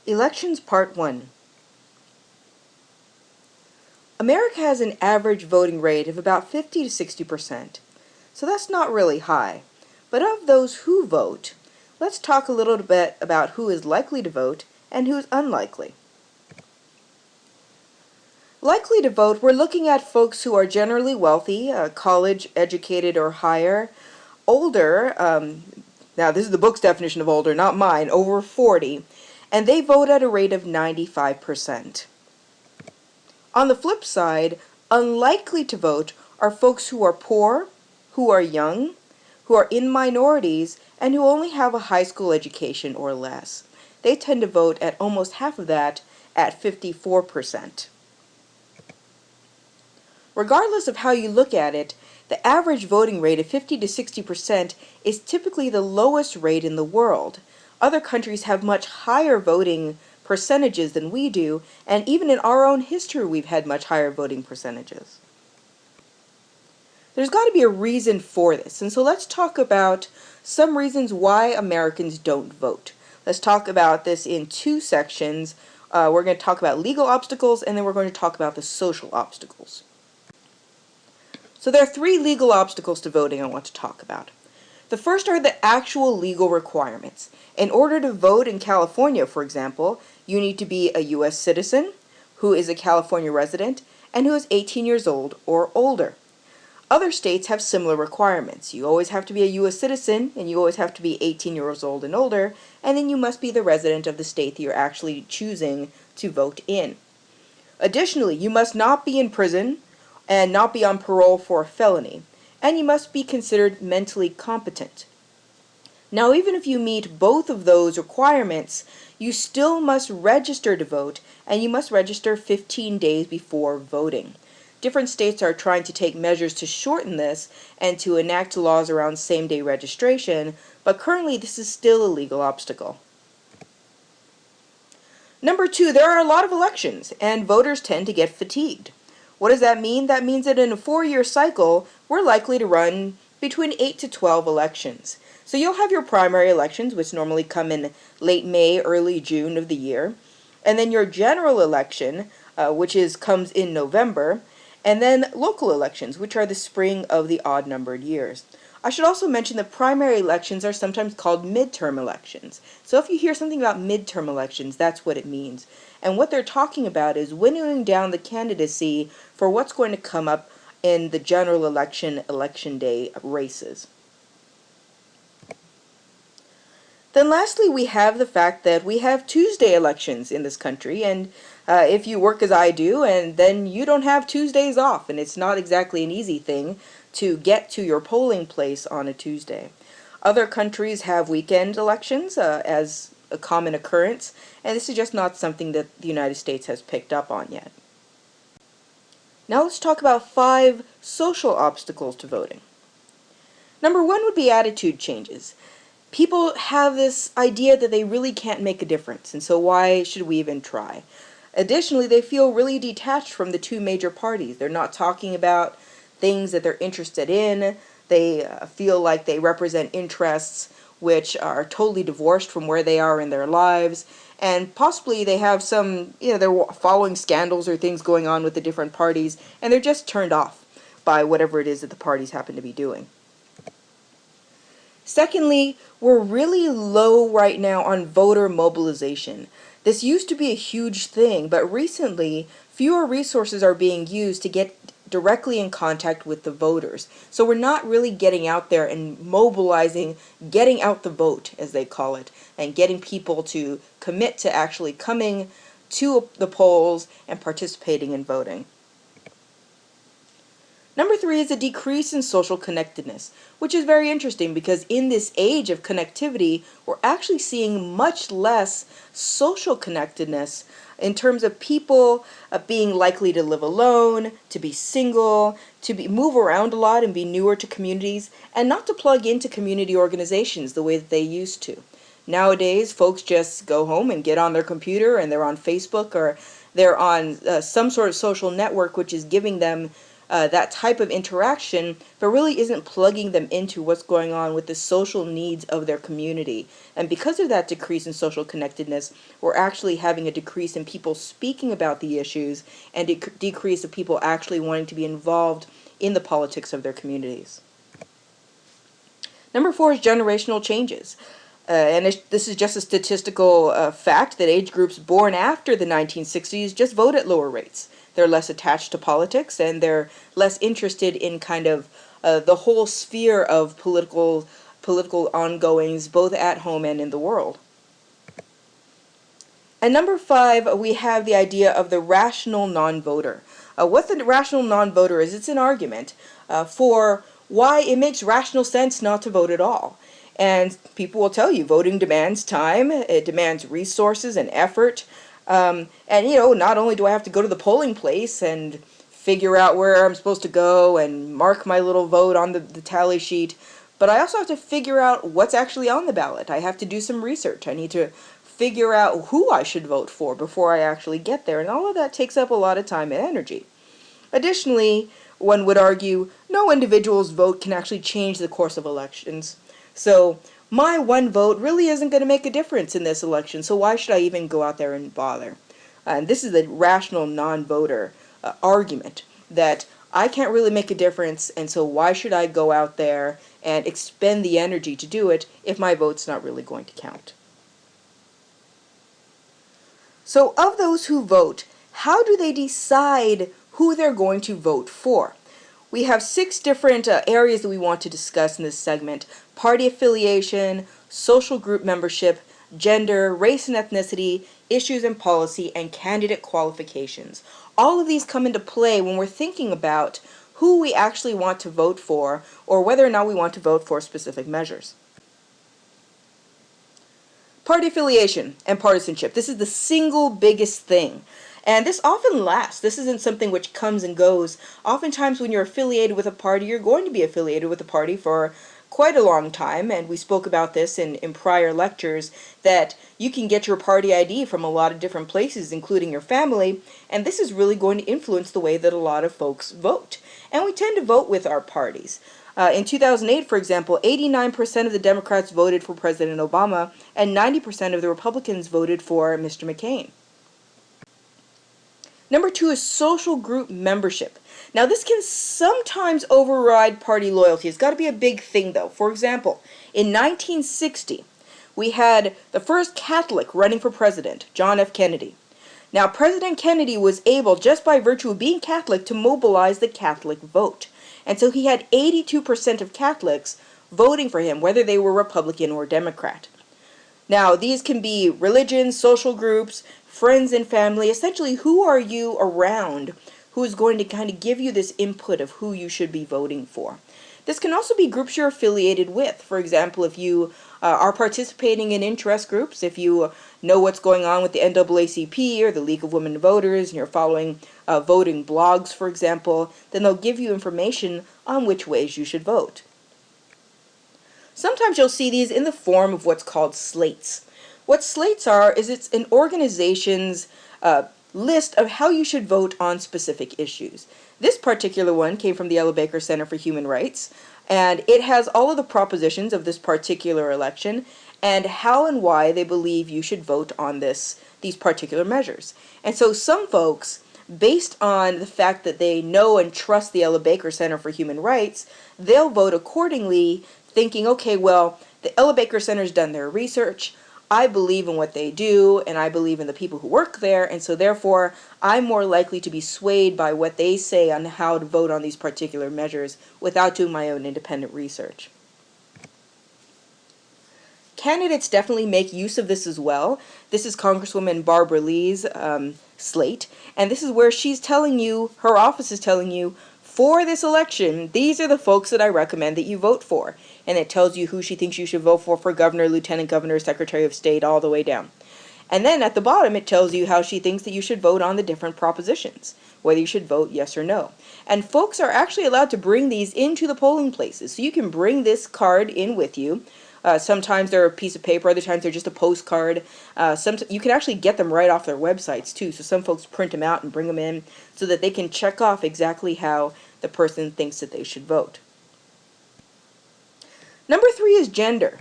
Elections Part 1. America has an average voting rate of about 50 to 60%, so that's not really high. But of those who vote, let's talk a little bit about who is likely to vote and who's unlikely. Likely to vote, we're looking at folks who are generally wealthy, college educated or higher, older, now this is the book's definition of older, not mine, over 40, and they vote at a rate of 95%. On the flip side, unlikely to vote are folks who are poor, who are young, who are in minorities, and who only have a high school education or less. They tend to vote at almost half of that, at 54%. Regardless of how you look at it, the average voting rate of 50 to 60% is typically the lowest rate in the world. Other countries have much higher voting percentages than we do, and even in our own history we've had much higher voting percentages. There's got to be a reason for this, and so let's talk about some reasons why Americans don't vote. Let's talk about this in two sections. We're going to talk about legal obstacles, and then we're going to talk about the social obstacles. So there are three legal obstacles to voting I want to talk about. The first are the actual legal requirements. In order to vote in California, for example, you need to be a U.S. citizen, who is a California resident, and who is 18 years old or older. Other states have similar requirements. You always have to be a U.S. citizen, and you always have to be 18 years old and older, and then you must be the resident of the state that you're actually choosing to vote in. Additionally, you must not be in prison and not be on parole for a felony, and you must be considered mentally competent. Now, even if you meet both of those requirements, you still must register to vote, and you must register 15 days before voting. Different states are trying to take measures to shorten this and to enact laws around same-day registration, but currently this is still a legal obstacle. Number two, there are a lot of elections, and voters tend to get fatigued. What does that mean? That means that in a 4-year cycle, we're likely to run between 8 to 12 elections. So you'll have your primary elections, which normally come in late May, early June of the year, and then your general election, which comes in November, and then local elections, which are the spring of the odd-numbered years. I should also mention that primary elections are sometimes called midterm elections. So if you hear something about midterm elections, that's what it means. And what they're talking about is winnowing down the candidacy for what's going to come up in the general election day races. Then lastly, we have the fact that we have Tuesday elections in this country, and if you work as I do, and then you don't have Tuesdays off, and it's not exactly an easy thing to get to your polling place on a Tuesday. Other countries have weekend elections as a common occurrence, and this is just not something that the United States has picked up on yet. Now let's talk about 5 social obstacles to voting. Number 1 would be attitude changes. People have this idea that they really can't make a difference, and so why should we even try? Additionally, they feel really detached from the two major parties. They're not talking about things that they're interested in. They feel like they represent interests which are totally divorced from where they are in their lives, and possibly they have some, they're following scandals or things going on with the different parties, and they're just turned off by whatever it is that the parties happen to be doing. Secondly, we're really low right now on voter mobilization. This used to be a huge thing, but recently, fewer resources are being used to get directly in contact with the voters. So we're not really getting out there and mobilizing, getting out the vote, as they call it, and getting people to commit to actually coming to the polls and participating in voting. Number 3 is a decrease in social connectedness, which is very interesting because in this age of connectivity, we're actually seeing much less social connectedness in terms of people being likely to live alone, to be single, to move around a lot and be newer to communities, and not to plug into community organizations the way that they used to. Nowadays, folks just go home and get on their computer and they're on Facebook or they're on some sort of social network which is giving them that type of interaction, but really isn't plugging them into what's going on with the social needs of their community. And because of that decrease in social connectedness, we're actually having a decrease in people speaking about the issues and a decrease of people actually wanting to be involved in the politics of their communities. Number 4 is generational changes. This is just a statistical fact that age groups born after the 1960s just vote at lower rates. They're less attached to politics, and they're less interested in kind of the whole sphere of political ongoings, both at home and in the world. And number 5, we have the idea of the rational non-voter. What the rational non-voter is, it's an argument for why it makes rational sense not to vote at all. And people will tell you voting demands time, it demands resources and effort. And, not only do I have to go to the polling place and figure out where I'm supposed to go and mark my little vote on the tally sheet, but I also have to figure out what's actually on the ballot. I have to do some research. I need to figure out who I should vote for before I actually get there. And all of that takes up a lot of time and energy. Additionally, one would argue no individual's vote can actually change the course of elections. So my one vote really isn't going to make a difference in this election, so why should I even go out there and bother? And this is the rational non-voter argument, that I can't really make a difference, and so why should I go out there and expend the energy to do it if my vote's not really going to count? So of those who vote, how do they decide who they're going to vote for? We have 6 different areas that we want to discuss in this segment: party affiliation, social group membership, gender, race and ethnicity, issues and policy, and candidate qualifications. All of these come into play when we're thinking about who we actually want to vote for, or whether or not we want to vote for specific measures. Party affiliation and partisanship. This is the single biggest thing. And this often lasts. This isn't something which comes and goes. Oftentimes when you're affiliated with a party, you're going to be affiliated with a party for quite a long time, and we spoke about this in prior lectures, that you can get your party ID from a lot of different places, including your family, and this is really going to influence the way that a lot of folks vote. And we tend to vote with our parties. In 2008, for example, 89% of the Democrats voted for President Obama, and 90% of the Republicans voted for Mr. McCain. Number 2 is social group membership. Now this can sometimes override party loyalty. It's got to be a big thing though. For example, in 1960, we had the first Catholic running for president, John F. Kennedy. Now President Kennedy was able, just by virtue of being Catholic, to mobilize the Catholic vote. And so he had 82% of Catholics voting for him, whether they were Republican or Democrat. Now these can be religions, social groups, friends and family. Essentially, who are you around who is going to kind of give you this input of who you should be voting for? This can also be groups you're affiliated with. For example, if you are participating in interest groups, if you know what's going on with the NAACP or the League of Women Voters, and you're following voting blogs, for example, then they'll give you information on which ways you should vote. Sometimes you'll see these in the form of what's called slates. What slates are is it's an organization's list of how you should vote on specific issues. This particular one came from the Ella Baker Center for Human Rights, and it has all of the propositions of this particular election and how and why they believe you should vote on these particular measures. And so some folks, based on the fact that they know and trust the Ella Baker Center for Human Rights, they'll vote accordingly, thinking, okay, well, the Ella Baker Center's done their research, I believe in what they do, and I believe in the people who work there, and so therefore I'm more likely to be swayed by what they say on how to vote on these particular measures without doing my own independent research. Candidates definitely make use of this as well. This is Congresswoman Barbara Lee's slate, and this is where she's telling you, her office is telling you, for this election, these are the folks that I recommend that you vote for. And it tells you who she thinks you should vote for governor, lieutenant governor, secretary of state, all the way down. And then at the bottom, it tells you how she thinks that you should vote on the different propositions, whether you should vote yes or no. And folks are actually allowed to bring these into the polling places. So you can bring this card in with you. Sometimes they're a piece of paper, other times they're just a postcard. You can actually get them right off their websites too. So some folks print them out and bring them in so that they can check off exactly how the person thinks that they should vote. Number 3 is gender.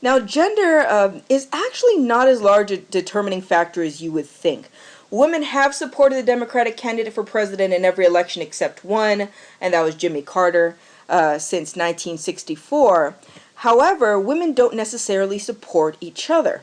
Now, gender is actually not as large a determining factor as you would think. Women have supported the Democratic candidate for president in every election except one, and that was Jimmy Carter, since 1964. However, women don't necessarily support each other.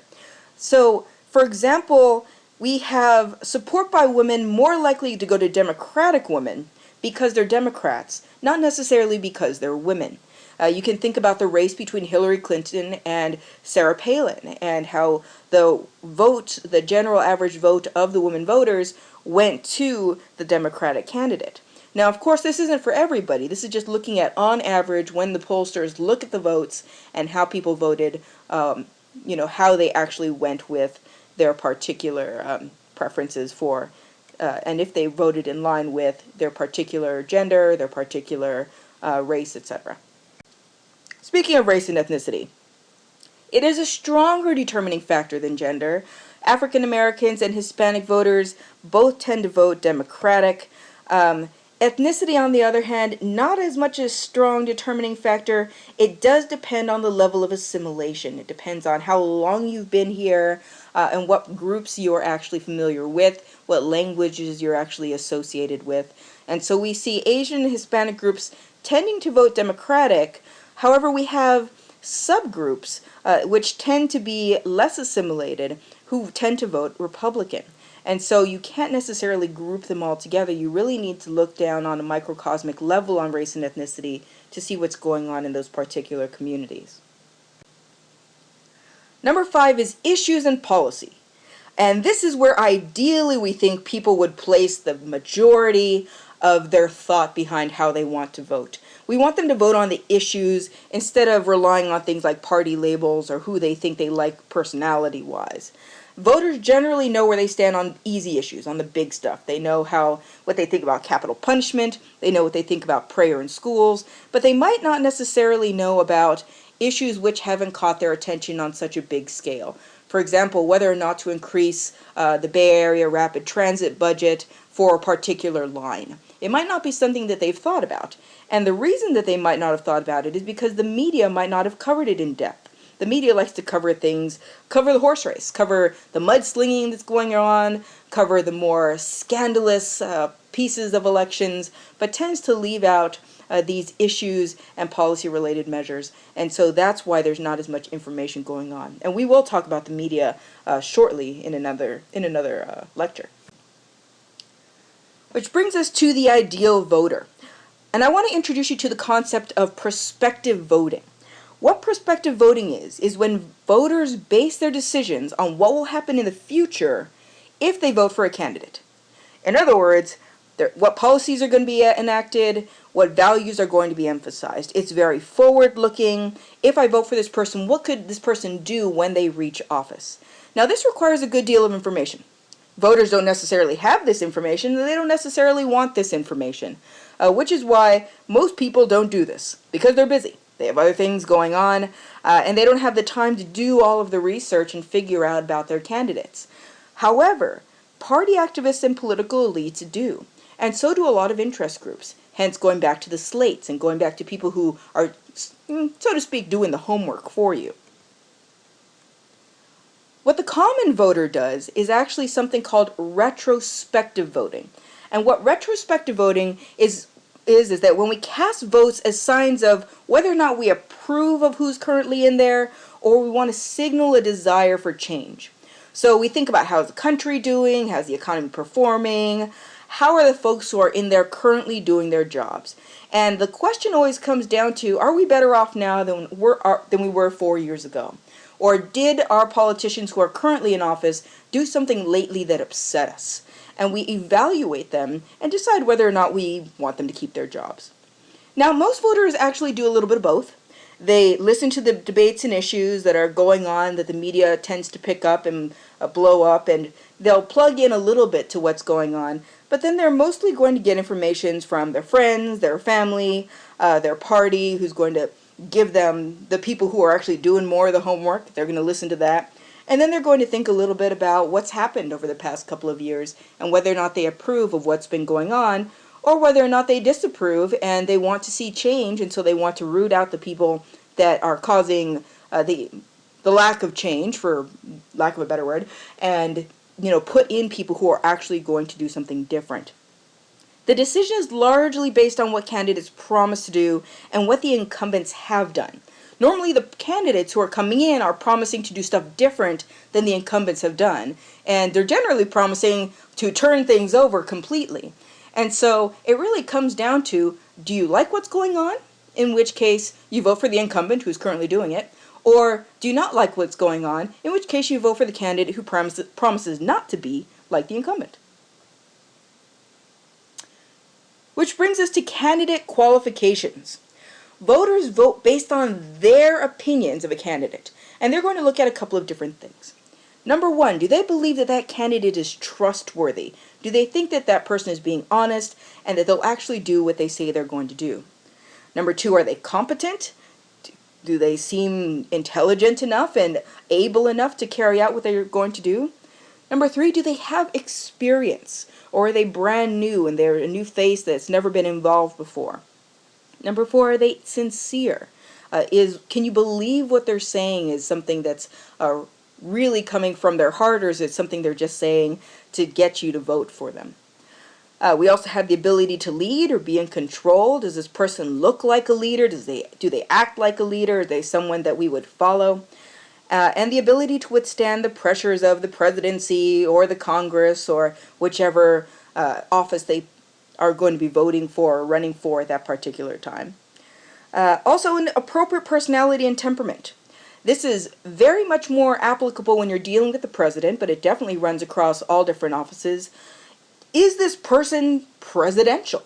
So, for example, we have support by women more likely to go to Democratic women because they're Democrats, not necessarily because they're women. You can think about the race between Hillary Clinton and Sarah Palin and how the general average vote of the women voters went to the Democratic candidate. Now, of course, this isn't for everybody. This is just looking at, on average, when the pollsters look at the votes and how people voted, how they actually went with their particular preferences for, and if they voted in line with their particular gender, their particular race, etc. Speaking of race and ethnicity, it is a stronger determining factor than gender. African Americans and Hispanic voters both tend to vote Democratic. Ethnicity, on the other hand, not as much a strong determining factor. It does depend on the level of assimilation. It depends on how long you've been here and what groups you are actually familiar with, what languages you're actually associated with. And so we see Asian and Hispanic groups tending to vote Democratic. However, we have subgroups which tend to be less assimilated who tend to vote Republican. And so you can't necessarily group them all together. You really need to look down on a microcosmic level on race and ethnicity to see what's going on in those particular communities. Number 5 is issues and policy. And this is where ideally we think people would place the majority of their thought behind how they want to vote. We want them to vote on the issues instead of relying on things like party labels or who they think they like personality-wise. Voters generally know where they stand on easy issues, on the big stuff. They know what they think about capital punishment, they know what they think about prayer in schools, but they might not necessarily know about issues which haven't caught their attention on such a big scale. For example, whether or not to increase the Bay Area rapid transit budget for a particular line. It might not be something that they've thought about. And the reason that they might not have thought about it is because the media might not have covered it in depth. The media likes to cover the horse race, cover the mudslinging that's going on, cover the more scandalous pieces of elections, but tends to leave out these issues and policy-related measures. And so that's why there's not as much information going on. And we will talk about the media shortly in another lecture. Which brings us to the ideal voter. And I want to introduce you to the concept of prospective voting. What prospective voting is when voters base their decisions on what will happen in the future if they vote for a candidate. In other words, what policies are going to be enacted, what values are going to be emphasized. It's very forward-looking. If I vote for this person, what could this person do when they reach office? Now, this requires a good deal of information. Voters don't necessarily have this information, and they don't necessarily want this information, which is why most people don't do this, because they're busy. They have other things going on, and they don't have the time to do all of the research and figure out about their candidates. However, party activists and political elites do, and so do a lot of interest groups, hence going back to the slates and going back to people who are, so to speak, doing the homework for you. What the common voter does is actually something called retrospective voting. And what retrospective voting is that when we cast votes as signs of whether or not we approve of who's currently in there or we want to signal a desire for change. So we think about how's the country doing, how's the economy performing, how are the folks who are in there currently doing their jobs. And the question always comes down to, are we better off now than we were 4 years ago? Or did our politicians who are currently in office do something lately that upset us? And we evaluate them and decide whether or not we want them to keep their jobs. Now, most voters actually do a little bit of both. They listen to the debates and issues that are going on that the media tends to pick up and blow up, and they'll plug in a little bit to what's going on. But then they're mostly going to get information from their friends, their family, their party, who's going to give them the people who are actually doing more of the homework. They're going to listen to that. And then they're going to think a little bit about what's happened over the past couple of years and whether or not they approve of what's been going on, or whether or not they disapprove and they want to see change, and so they want to root out the people that are causing the lack of change, for lack of a better word, and put in people who are actually going to do something different. The decision is largely based on what candidates promise to do and what the incumbents have done. Normally, the candidates who are coming in are promising to do stuff different than the incumbents have done, and they're generally promising to turn things over completely. And so it really comes down to, do you like what's going on? In which case, you vote for the incumbent who's currently doing it. Or do you not like what's going on? In which case, you vote for the candidate who promises not to be like the incumbent. Which brings us to candidate qualifications. Voters vote based on their opinions of a candidate, and they're going to look at a couple of different things. Number one, do they believe that that candidate is trustworthy? Do they think that that person is being honest and that they'll actually do what they say they're going to do? Number two, are they competent? Do they seem intelligent enough and able enough to carry out what they're going to do? Number three, do they have experience? Or are they brand new and they're a new face that's never been involved before? Number four, are they sincere? Can you believe what they're saying is something that's really coming from their heart, or is it something they're just saying to get you to vote for them? We also have the ability to lead or be in control. Does this person look like a leader? Do they act like a leader? Are they someone that we would follow? And the ability to withstand the pressures of the presidency or the Congress or whichever office they are going to be voting for or running for at that particular time. Also, an appropriate personality and temperament. This is very much more applicable when you're dealing with the president, but it definitely runs across all different offices. Is this person presidential?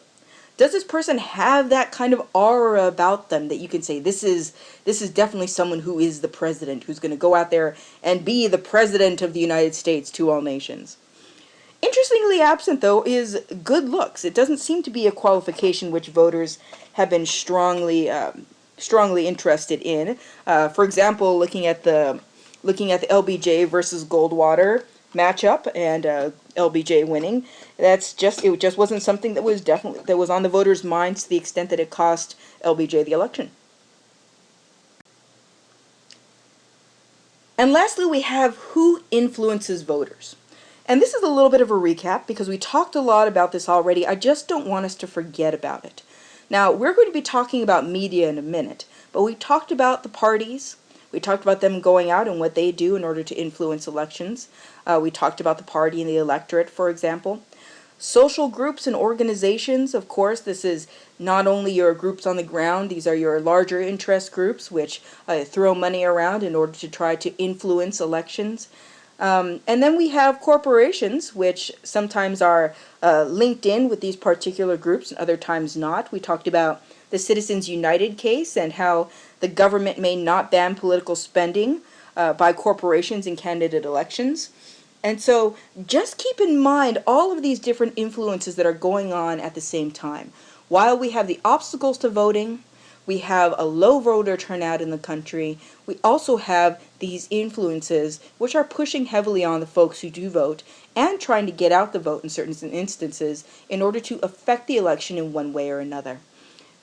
Does this person have that kind of aura about them that you can say, this is definitely someone who is the president, who's going to go out there and be the president of the United States to all nations? Interestingly absent, though, is good looks. It doesn't seem to be a qualification which voters have been strongly interested in. For example, looking at the LBJ versus Goldwater matchup and LBJ winning, it just wasn't something that was on the voters' minds to the extent that it cost LBJ the election. And lastly, we have who influences voters. And this is a little bit of a recap because we talked a lot about this already. I just don't want us to forget about it. Now, we're going to be talking about media in a minute, but we talked about the parties. We talked about them going out and what they do in order to influence elections. We talked about the party and the electorate, for example. Social groups and organizations, of course, this is not only your groups on the ground, these are your larger interest groups which throw money around in order to try to influence elections. And then we have corporations, which sometimes are linked in with these particular groups and other times not. We talked about the Citizens United case and how the government may not ban political spending by corporations in candidate elections. And so just keep in mind all of these different influences that are going on at the same time. While we have the obstacles to voting, we have a low voter turnout in the country, we also have these influences which are pushing heavily on the folks who do vote and trying to get out the vote in certain instances in order to affect the election in one way or another.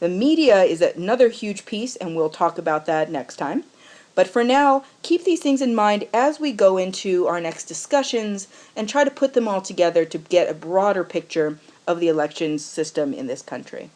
The media is another huge piece, and we'll talk about that next time. But for now, keep these things in mind as we go into our next discussions and try to put them all together to get a broader picture of the election system in this country.